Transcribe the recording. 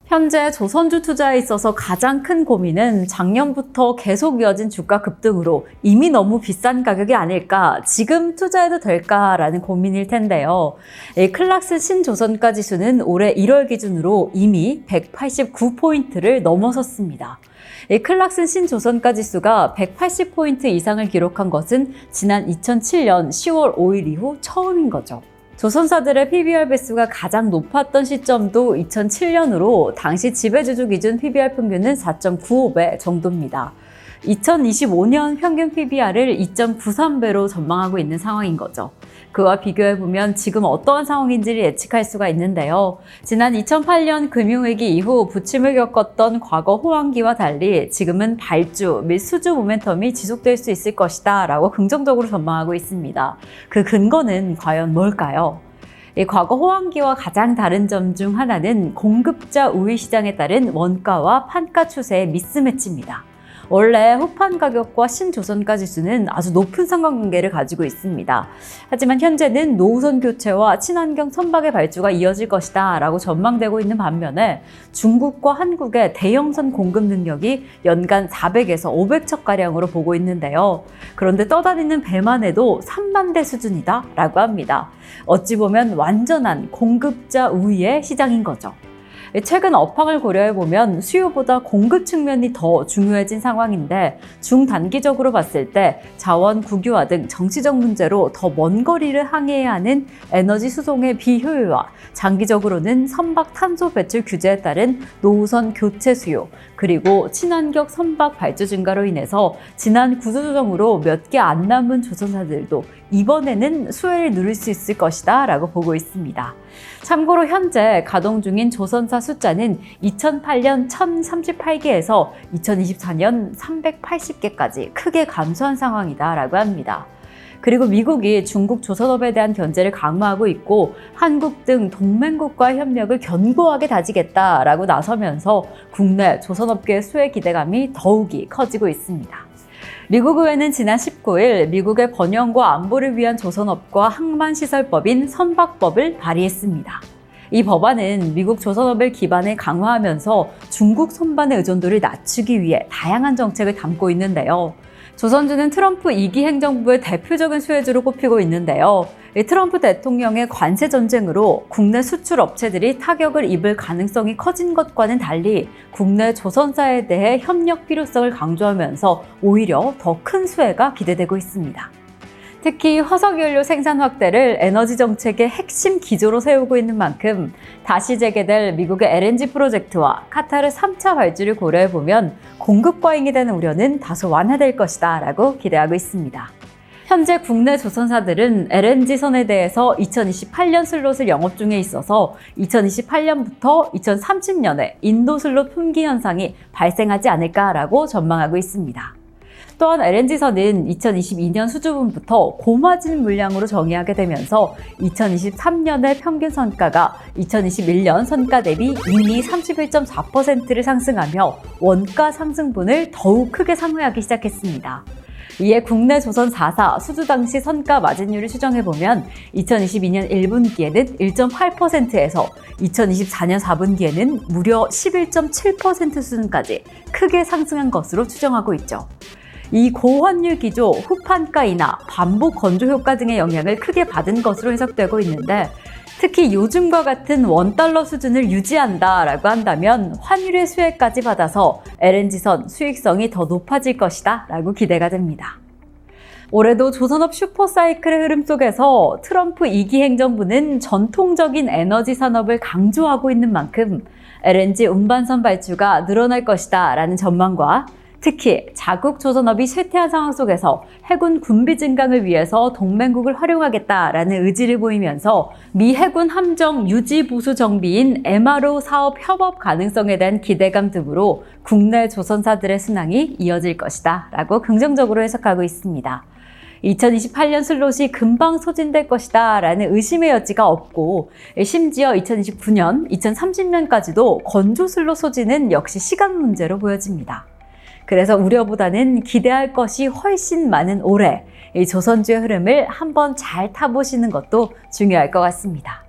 현재 조선주 투자에 있어서 가장 큰 고민은 작년부터 계속 이어진 주가 급등으로 이미 너무 비싼 가격이 아닐까, 지금 투자해도 될까라는 고민일 텐데요. 클락슨 신조선가 지수는 올해 1월 기준으로 이미 189포인트를 넘어섰습니다. 클락슨 신조선가 지수가 180포인트 이상을 기록한 것은 지난 2007년 10월 5일 이후 처음인 거죠. 조선사들의 PBR 배수가 가장 높았던 시점도 2007년으로 당시 지배주주 기준 PBR 평균은 4.95배 정도입니다. 2025년 평균 PBR을 2.93배로 전망하고 있는 상황인 거죠. 그와 비교해보면 지금 어떠한 상황인지를 예측할 수가 있는데요. 지난 2008년 금융위기 이후 부침을 겪었던 과거 호황기와 달리 지금은 발주 및 수주 모멘텀이 지속될 수 있을 것이다 라고 긍정적으로 전망하고 있습니다. 그 근거는 과연 뭘까요? 과거 호황기와 가장 다른 점 중 하나는 공급자 우위 시장에 따른 원가와 판가 추세의 미스매치입니다. 원래 후판 가격과 신조선가 지수는 아주 높은 상관관계를 가지고 있습니다. 하지만 현재는 노후선 교체와 친환경 선박의 발주가 이어질 것이다 라고 전망되고 있는 반면에 중국과 한국의 대형선 공급 능력이 연간 400에서 500척가량으로 보고 있는데요. 그런데 떠다니는 배만 해도 3만 대 수준이다 라고 합니다. 어찌 보면 완전한 공급자 우위의 시장인 거죠. 최근 업황을 고려해보면 수요보다 공급 측면이 더 중요해진 상황인데, 중단기적으로 봤을 때 자원 국유화 등 정치적 문제로 더 먼 거리를 항해해야 하는 에너지 수송의 비효율화, 장기적으로는 선박 탄소 배출 규제에 따른 노후선 교체 수요, 그리고 친환경 선박 발주 증가로 인해서 지난 구조조정으로 몇 개 안 남은 조선사들도 이번에는 수혜를 누릴 수 있을 것이다 라고 보고 있습니다. 참고로 현재 가동 중인 조선사 숫자는 2008년 1038개에서 2024년 380개까지 크게 감소한 상황이다 라고 합니다. 그리고 미국이 중국 조선업에 대한 견제를 강화하고 있고 한국 등 동맹국과의 협력을 견고하게 다지겠다라고 나서면서 국내 조선업계의 수혜 기대감이 더욱이 커지고 있습니다. 미국 의회는 지난 19일 미국의 번영과 안보를 위한 조선업과 항만시설법인 선박법을 발의했습니다. 이 법안은 미국 조선업의 기반을 강화하면서 중국 선반의 의존도를 낮추기 위해 다양한 정책을 담고 있는데요. 조선주는 트럼프 2기 행정부의 대표적인 수혜주로 꼽히고 있는데요. 트럼프 대통령의 관세 전쟁으로 국내 수출 업체들이 타격을 입을 가능성이 커진 것과는 달리 국내 조선사에 대해 협력 필요성을 강조하면서 오히려 더 큰 수혜가 기대되고 있습니다. 특히 화석연료 생산 확대를 에너지 정책의 핵심 기조로 세우고 있는 만큼 다시 재개될 미국의 LNG 프로젝트와 카타르 3차 발주를 고려해보면 공급 과잉이 되는 우려는 다소 완화될 것이다 라고 기대하고 있습니다. 현재 국내 조선사들은 LNG선에 대해서 2028년 슬롯을 영업 중에 있어서 2028년부터 2030년에 인도 슬롯 품귀 현상이 발생하지 않을까라고 전망하고 있습니다. 또한 LNG선은 2022년 수주분부터 고마진 물량으로 정의하게 되면서 2023년의 평균 선가가 2021년 선가 대비 이미 31.4%를 상승하며 원가 상승분을 더욱 크게 상회하기 시작했습니다. 이에 국내 조선 4사 수주 당시 선가 마진율을 추정해보면 2022년 1분기에는 1.8%에서 2024년 4분기에는 무려 11.7% 수준까지 크게 상승한 것으로 추정하고 있죠. 이 고환율 기조, 후판가 인하, 반복 건조 효과 등의 영향을 크게 받은 것으로 해석되고 있는데, 특히 요즘과 같은 원달러 수준을 유지한다라고 한다면 환율의 수혜까지 받아서 LNG선 수익성이 더 높아질 것이다 라고 기대가 됩니다. 올해도 조선업 슈퍼사이클의 흐름 속에서 트럼프 2기 행정부는 전통적인 에너지 산업을 강조하고 있는 만큼 LNG 운반선 발주가 늘어날 것이다 라는 전망과 특히 자국 조선업이 쇠퇴한 상황 속에서 해군 군비 증강을 위해서 동맹국을 활용하겠다라는 의지를 보이면서 미 해군 함정 유지 보수 정비인 MRO 사업 협업 가능성에 대한 기대감 등으로 국내 조선사들의 순항이 이어질 것이다 라고 긍정적으로 해석하고 있습니다. 2028년 슬롯이 금방 소진될 것이다 라는 의심의 여지가 없고, 심지어 2029년, 2030년까지도 건조 슬롯 소진은 역시 시간 문제로 보여집니다. 그래서 우려보다는 기대할 것이 훨씬 많은 올해 이 조선주의 흐름을 한번 잘 타보시는 것도 중요할 것 같습니다.